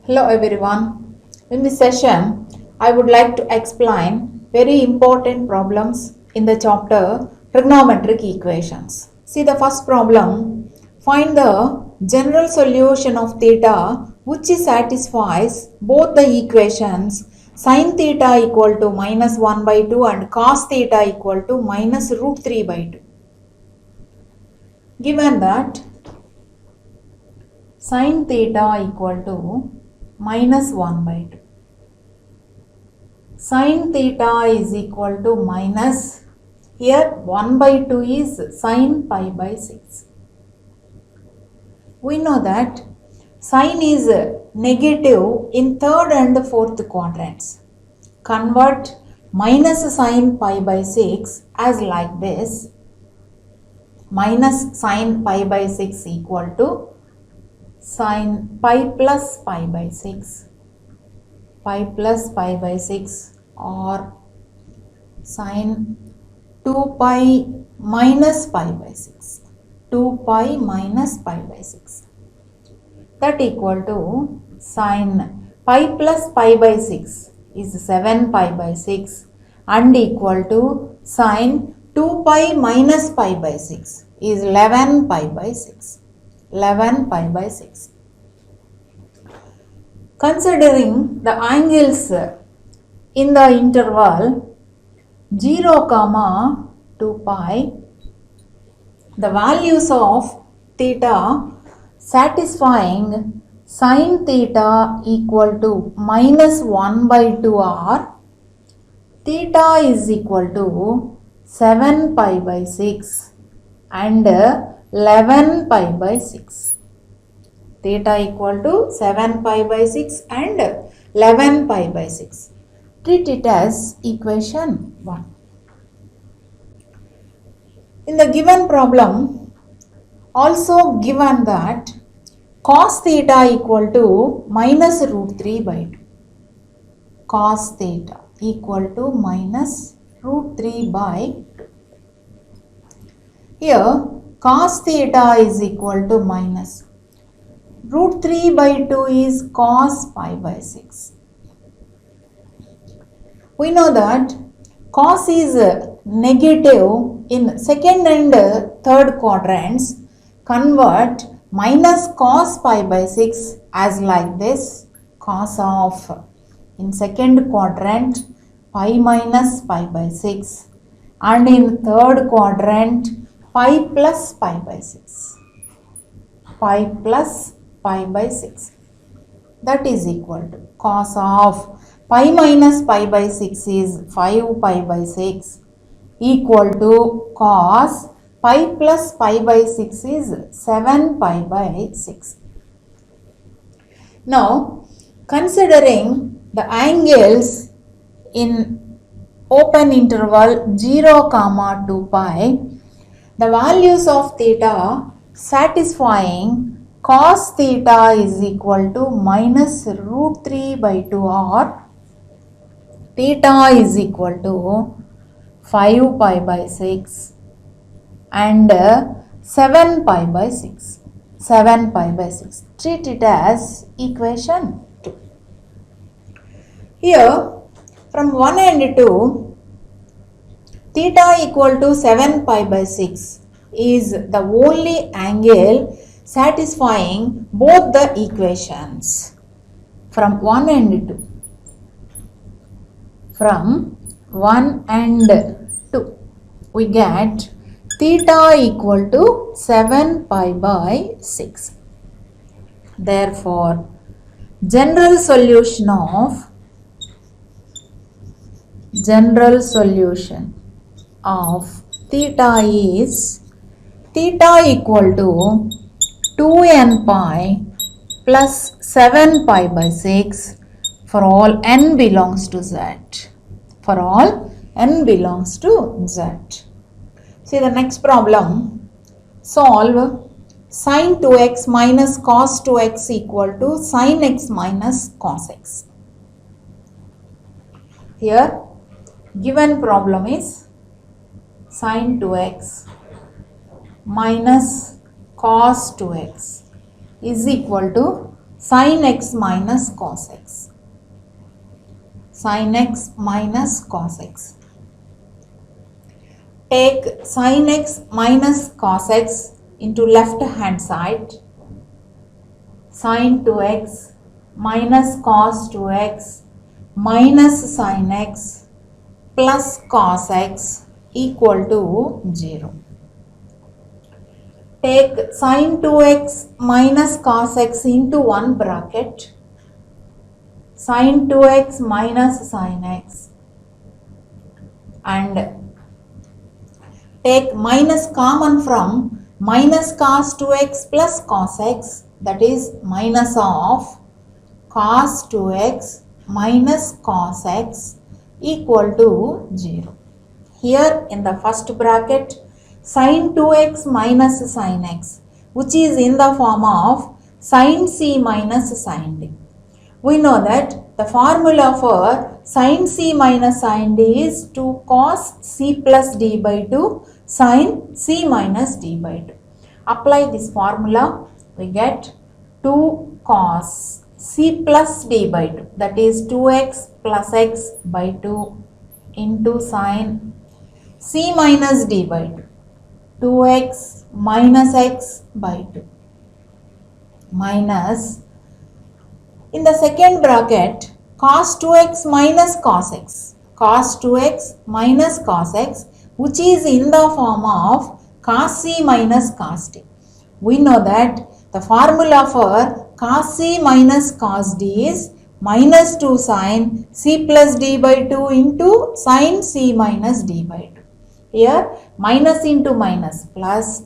Hello everyone. In this session, I would like to explain very important problems in the chapter trigonometric equations. See the first problem. Find the general solution of theta which satisfies both the equations sin theta equal to minus 1 by 2 and cos theta equal to minus root 3 by 2. Given that sin theta equal to minus 1 by 2. Sin theta is equal to minus, here 1 by 2 is sin pi by 6. We know that sin is negative in third and fourth quadrants. Convert minus sin pi by 6 as like this. Minus sin pi by 6 equal to sin pi plus pi by 6, pi plus pi by 6 or sin 2 pi minus pi by 6, 2 pi minus pi by 6, that equal to sin pi plus pi by 6 is 7 pi by 6 and equal to sin 2 pi minus pi by 6 is 11 pi by 6. 11 pi by 6. Considering the angles in the interval 0, 2 pi, the values of theta satisfying sin theta equal to minus 1 by 2 are theta is equal to 7 pi by 6 and 11 pi by 6. Theta equal to 7 pi by 6 and 11 pi by 6. Treat it as equation 1. In the given problem, also given that cos theta equal to minus root 3 by 2. Cos theta equal to minus root 3 by 2. Here cos theta is equal to minus root 3 by 2 is cos pi by 6. We know that cos is negative in second and third quadrants. Convert minus cos pi by 6 as like this. Cos of in second quadrant pi minus pi by 6 and in third quadrant pi plus pi by 6, pi plus pi by 6, that is equal to cos of pi minus pi by 6 is 5 pi by 6 equal to cos pi plus pi by 6 is 7 pi by 6. Now considering the angles in open interval 0, 2 pi, the values of theta satisfying cos theta is equal to minus root 3 by 2 or theta is equal to 5 pi by 6 and 7 pi by 6. 7 pi by 6. Treat it as equation 2. Here from one end to theta equal to 7 pi by 6 is the only angle satisfying both the equations. From one end to, from 1 and 2, we get theta equal to 7 pi by 6. Therefore, general solution of theta is theta equal to 2n pi plus 7 pi by 6 for all n belongs to z. For all n belongs to z. See the next problem. Solve sin 2x minus cos 2x equal to sin x minus cos x. Here given problem is sin 2x minus cos 2x is equal to sin x minus cos x. Sin x minus cos x. Take sin x minus cos x into left hand side. Sin 2x minus cos 2x minus sin x plus cos x equal to 0. Take sin 2x minus cos x into one bracket. Sin 2x minus sin x, and take minus common from minus cos 2x plus cos x, that is minus of cos 2x minus cos x equal to 0. Here in the first bracket, sin 2x minus sin x, which is in the form of sin c minus sin d. We know that the formula for sin c minus sin d is 2 cos c plus d by 2 sin c minus d by 2. Apply this formula, we get 2 cos c plus d by 2, that is 2x plus x by 2 into sin c minus d by 2, 2x minus x by 2, minus, in the second bracket, cos 2x minus cos x, cos 2x minus cos x, which is in the form of cos c minus cos d. We know that the formula for cos c minus cos d is minus 2 sin c plus d by 2 into sin c minus d by 2. Here minus into minus plus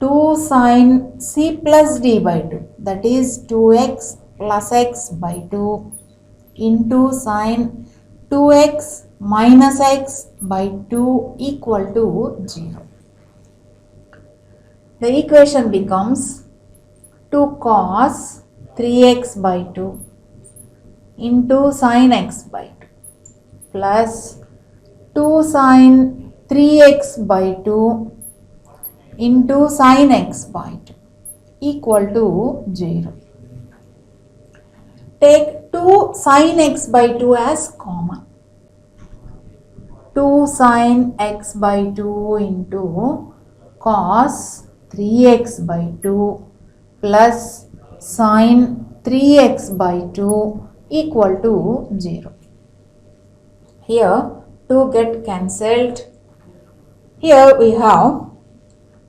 2 sin c plus d by 2, that is 2x plus x by 2 into sin 2x minus x by 2 equal to 0. The equation becomes 2 cos 3x by 2 into sin x by 2 plus 2 sin 3x by 2 into sin x by 2 equal to 0. Take 2 sin x by 2 as common. 2 sin x by 2 into cos 3x by 2 plus sin 3x by 2 equal to 0. Here 2 get cancelled. Here we have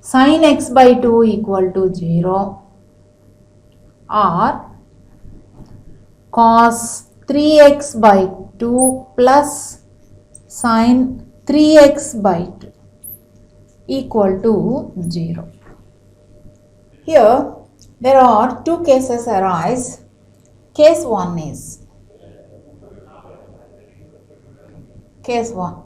sin x by 2 equal to 0 or cos 3x by 2 plus sin 3x by 2 equal to 0. Here there are two cases arise. Case 1 is, case 1.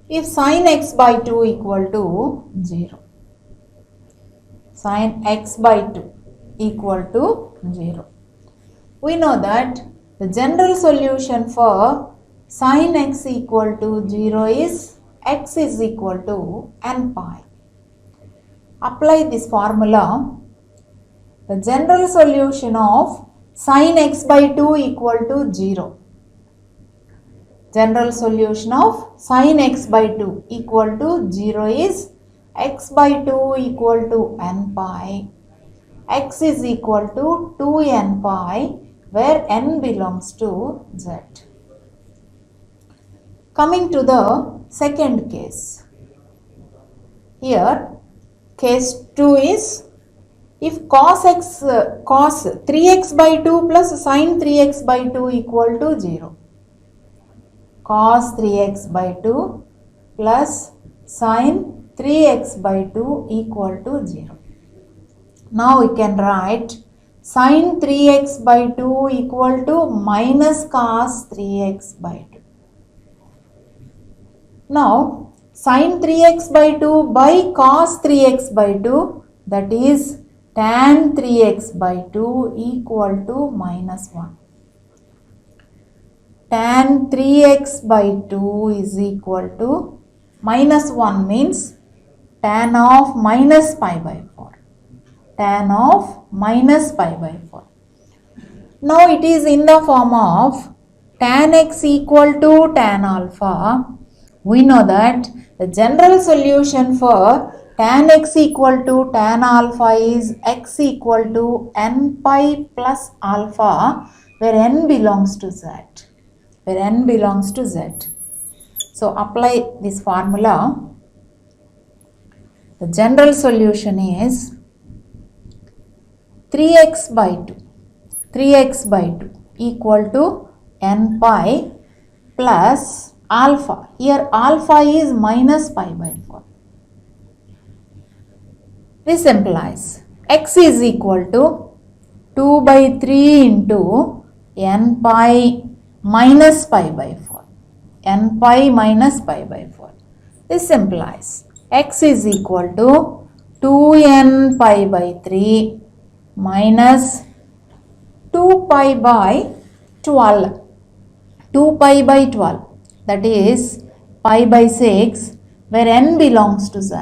If sin x by 2 equal to 0, sin x by 2 equal to 0. We know that the general solution for sin x equal to 0 is x is equal to n pi. Apply this formula. The general solution of sin x by 2 equal to 0. General solution of sin x by 2 equal to 0 is x by 2 equal to n pi. X is equal to 2n pi, where n belongs to z. Coming to the second case. Here case 2 is, if cos 3x by 2 plus sin 3x by 2 equal to 0. Cos 3x by 2 plus sin 3x by 2 equal to 0. Now we can write sin 3x by 2 equal to minus cos 3x by 2. Now sin 3x by 2 by cos 3x by 2, that is tan 3x by 2 equal to minus 1. Tan 3x by 2 is equal to minus 1 means tan of minus pi by 4. tan of minus pi by 4. Now it is in the form of tan x equal to tan alpha. We know that the general solution for tan x equal to tan alpha is x equal to n pi plus alpha, where n belongs to z. Where n belongs to z. So apply this formula. The general solution is 3x by 2. 3x by 2 equal to n pi plus alpha. Here alpha is minus pi by 4. This implies x is equal to 2 by 3 into n pi minus pi by 4. N pi minus pi by 4. This implies x is equal to 2n pi by 3 minus 2 pi by 12. 2 pi by 12. That is pi by 6, where n belongs to z.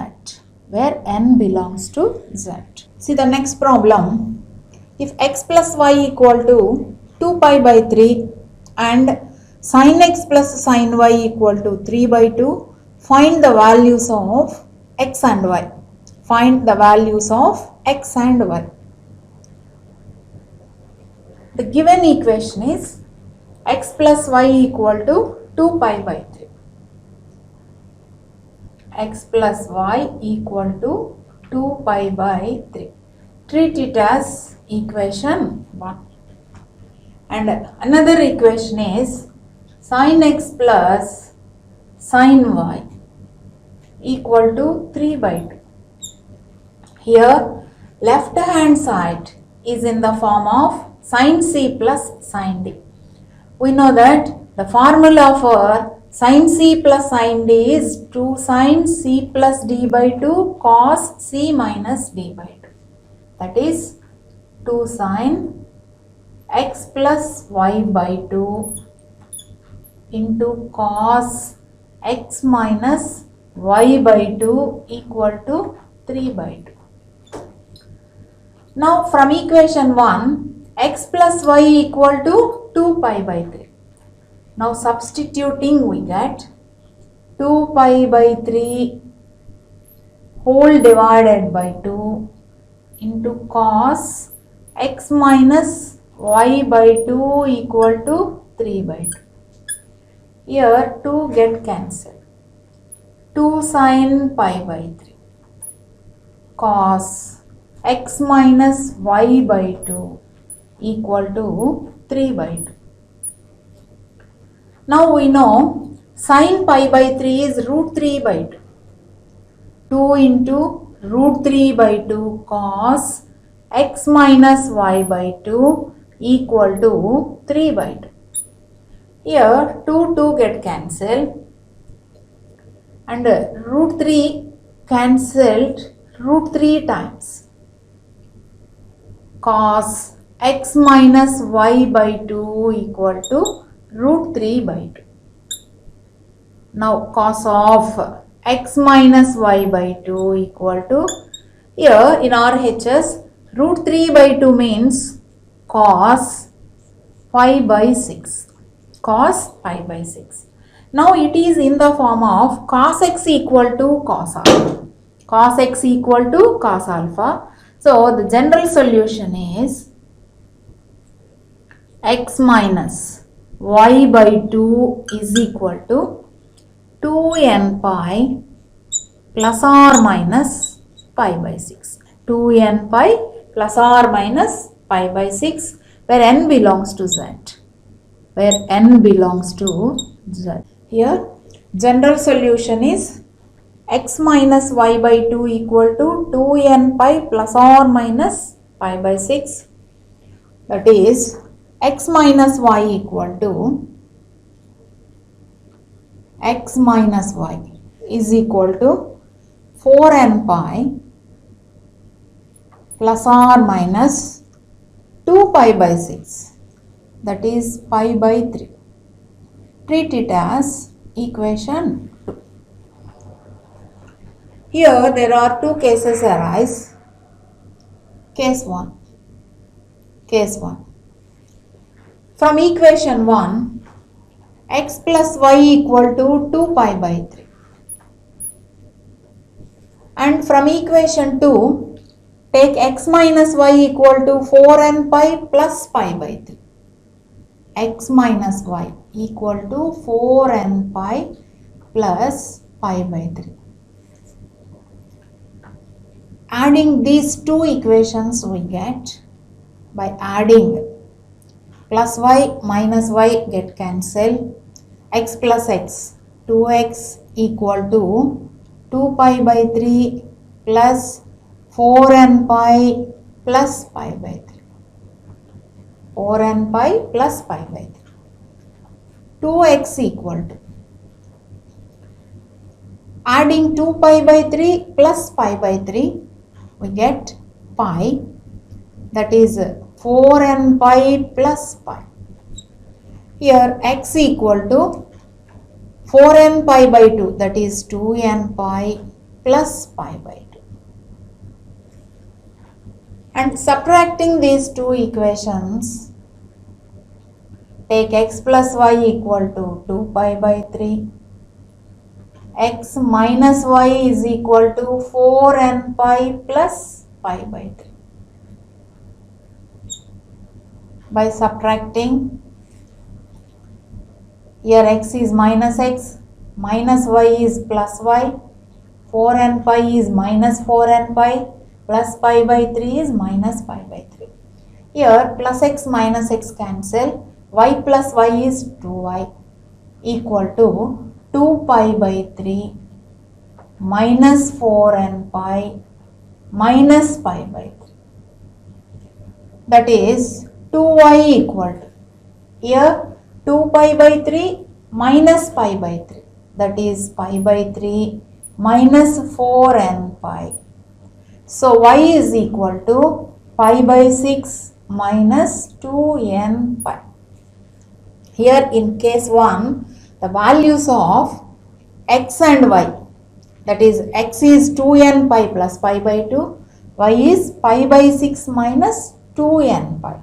Where n belongs to z. See the next problem. If x plus y equal to 2 pi by 3 and sin x plus sin y equal to 3 by 2, find the values of x and y. Find the values of x and y. The given equation is x plus y equal to 2 pi by 3. X plus y equal to 2 pi by 3. Treat it as equation 1. And another equation is sin x plus sin y equal to 3 by 2. Here left hand side is in the form of sin c plus sin d. We know that the formula for sin c plus sin d is 2 sin c plus d by 2 cos c minus d by 2. That is 2 sin x plus y by 2 into cos x minus y by 2 equal to 3 by 2. Now from equation 1, x plus y equal to 2 pi by 3. Now substituting we get 2 pi by 3 whole divided by 2 into cos x minus y by 2 equal to 3 by 2. Here 2 get cancelled. 2 sin pi by 3 cos x minus y by 2 equal to 3 by 2. Now we know sin pi by 3 is root 3 by 2. 2 into root 3 by 2 cos x minus y by 2 equal to 3 by 2. Here 2 get cancelled and root 3 cancelled root 3 times. Cos x minus y by 2 equal to root 3 by 2. Now cos of x minus y by 2 equal to, here in RHS root 3 by 2 means cos pi by 6. Cos pi by 6. Now it is in the form of cos x equal to cos alpha. Cos x equal to cos alpha. So the general solution is x minus y by 2 is equal to 2n pi plus or minus pi by 6. 2n pi plus or minus pi by 6, where n belongs to z. Where n belongs to z. Here general solution is x minus y by 2 equal to 2n pi plus or minus pi by 6. That is x minus y equal to x minus y is equal to 4n pi plus or minus 2 pi by 6. That is pi by 3. Treat it as equation 2. Here there are two cases arise. Case 1. Case 1. From equation 1, x plus y equal to 2 pi by 3. And from equation 2, take x minus y equal to 4n pi plus pi by 3. X minus y equal to 4n pi plus pi by 3. Adding these two equations we get by adding plus y minus y get cancelled, x plus x, 2x equal to 2 pi by 3 plus 4n pi plus pi by 3. 4n pi plus pi by 3. 2x equal to, adding 2 pi by 3 plus pi by 3, we get pi, that is 4n pi plus pi. Here x equal to 4n pi by 2, that is 2n pi plus pi by 2. And subtracting these two equations, take x plus y equal to 2 pi by 3. X minus y is equal to 4n pi plus pi by 3. By subtracting, here x is minus x, minus y is plus y, 4n pi is minus 4n pi, plus pi by 3 is minus pi by 3. Here plus x minus x cancel, y plus y is 2y equal to 2 pi by 3 minus 4n pi minus pi by 3. That is 2y equal to, here 2 pi by 3 minus pi by 3, that is pi by 3 minus 4n pi. So y is equal to pi by 6 minus 2n pi. Here in case 1, the values of x and y, that is x is 2n pi plus pi by 2, y is pi by 6 minus 2n pi.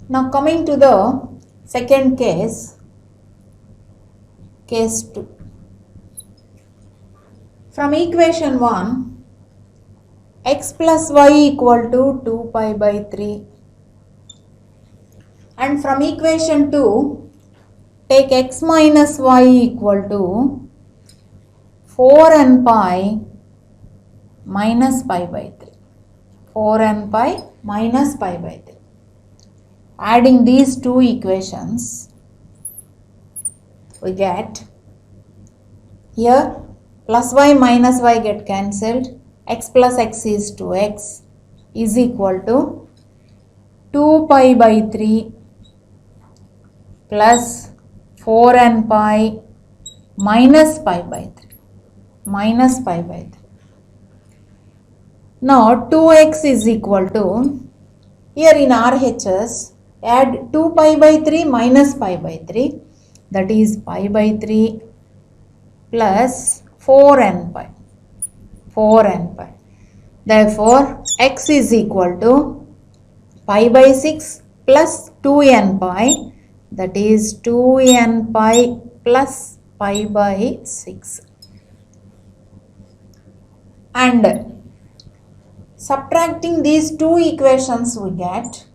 Now coming to the second case, case 2. From equation 1, x plus y equal to 2 pi by 3. And from equation 2, take x minus y equal to 4n pi minus pi by 3. 4n pi minus pi by 3. Adding these two equations, we get, here plus y minus y get cancelled, x plus x is 2x is equal to 2 pi by 3 plus 4n pi minus pi by 3. Minus pi by 3. Now 2x is equal to, here in RHS, add 2 pi by 3 minus pi by 3, that is pi by 3 plus 4n pi. 4n pi. Therefore, x is equal to pi by 6 plus 2n pi, that is 2n pi plus pi by 6. And subtracting these two equations we get,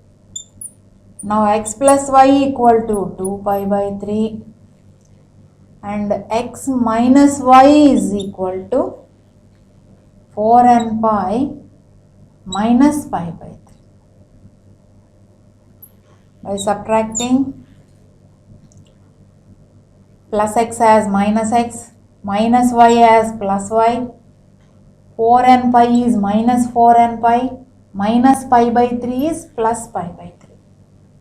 now x plus y equal to 2 pi by 3 and x minus y is equal to 4n pi minus pi by 3. By subtracting, plus x as minus x, minus y as plus y, 4n pi is minus 4n pi, minus pi by 3 is plus pi by 3.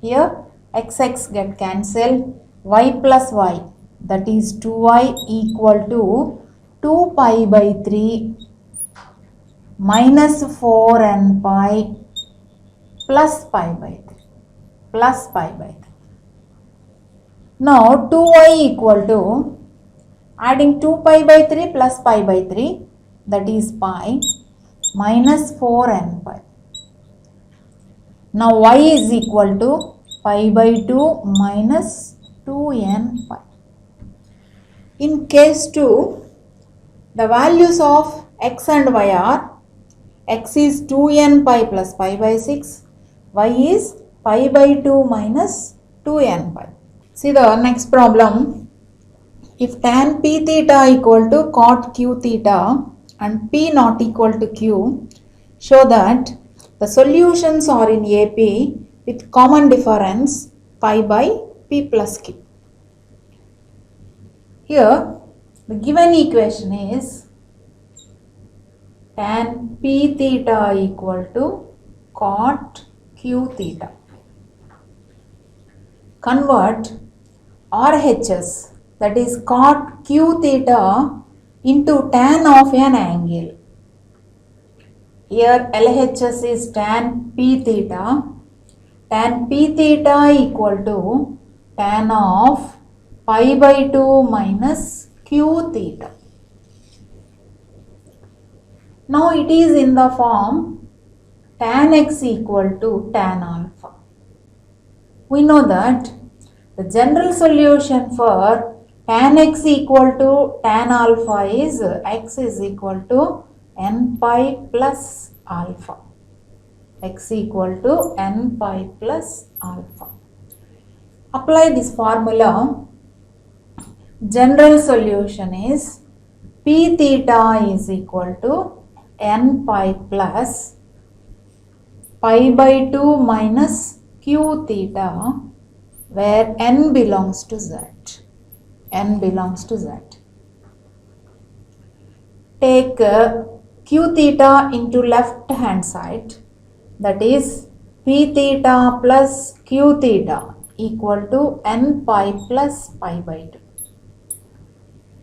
Here x get cancelled, y plus y, that is 2y equal to 2 pi by 3 minus 4n pi plus pi by 3. Plus pi by 3. Now 2y equal to, adding 2 pi by 3 plus pi by 3, that is pi minus 4n pi. Now y is equal to pi by 2 minus 2n pi. In case 2, the values of x and y are x is 2n pi plus pi by 6, y is pi by 2 minus 2n pi. See the next problem. If tan p theta equal to cot q theta and p not equal to q, show that the solutions are in AP with common difference pi by p plus q. Here the given equation is tan p theta equal to cot q theta. Convert RHS, that is cot q theta, into tan of an angle. Here LHS is tan p theta. Tan p theta equal to tan of pi by 2 minus q theta. Now it is in the form tan x equal to tan alpha. We know that the general solution for tan x equal to tan alpha is x is equal to n pi plus alpha. X equal to n pi plus alpha. Apply this formula. General solution is p theta is equal to n pi plus pi by 2 minus q theta, where n belongs to z. N belongs to z. Take q theta into left hand side, that is p theta plus q theta equal to n pi plus pi by 2.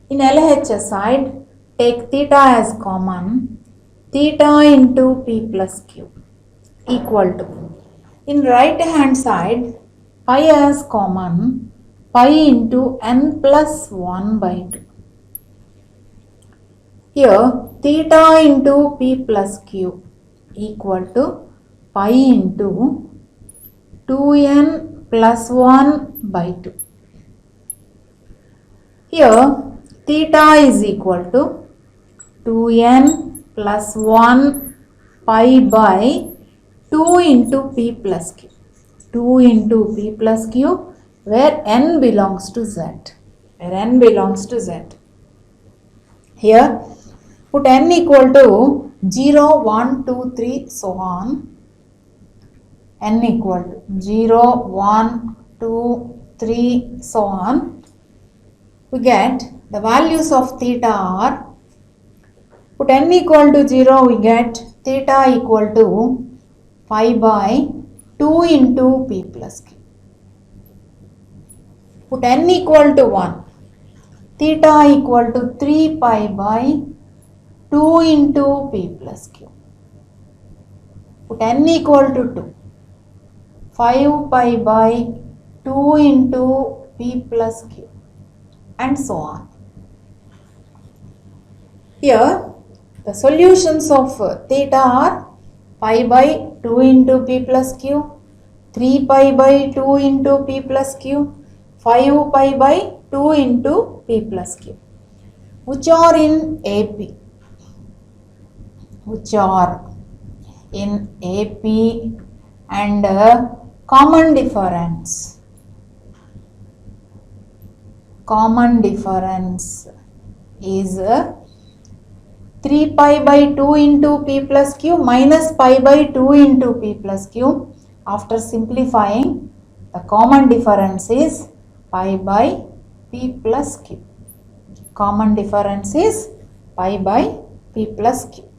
In LHS side, take theta as common, theta into p plus q equal to, in right hand side, pi as common, pi into n plus 1 by 2. Here theta into p plus q equal to pi into 2n plus 1 by 2. Here theta is equal to 2n plus 1 pi by 2 into p plus q. 2 into p plus q, where n belongs to z. Where n belongs to z. Here put n equal to 0, 1, 2, 3, so on. N equal to 0, 1, 2, 3, so on. We get the values of theta are, put n equal to 0, we get theta equal to pi by 2 into p plus q. Put n equal to 1, theta equal to 3 pi by 2 into p plus q. Put n equal to 2, 5 pi by 2 into p plus q, and so on. Here the solutions of theta are pi by 2 into p plus q, 3 pi by 2 into p plus q, 5 pi by 2 into p plus q, which are in AP. Which are in AP and common difference. Common difference is 3 pi by 2 into p plus q minus pi by 2 into p plus q. After simplifying, the common difference is pi by p plus q. Common difference is pi by p plus q.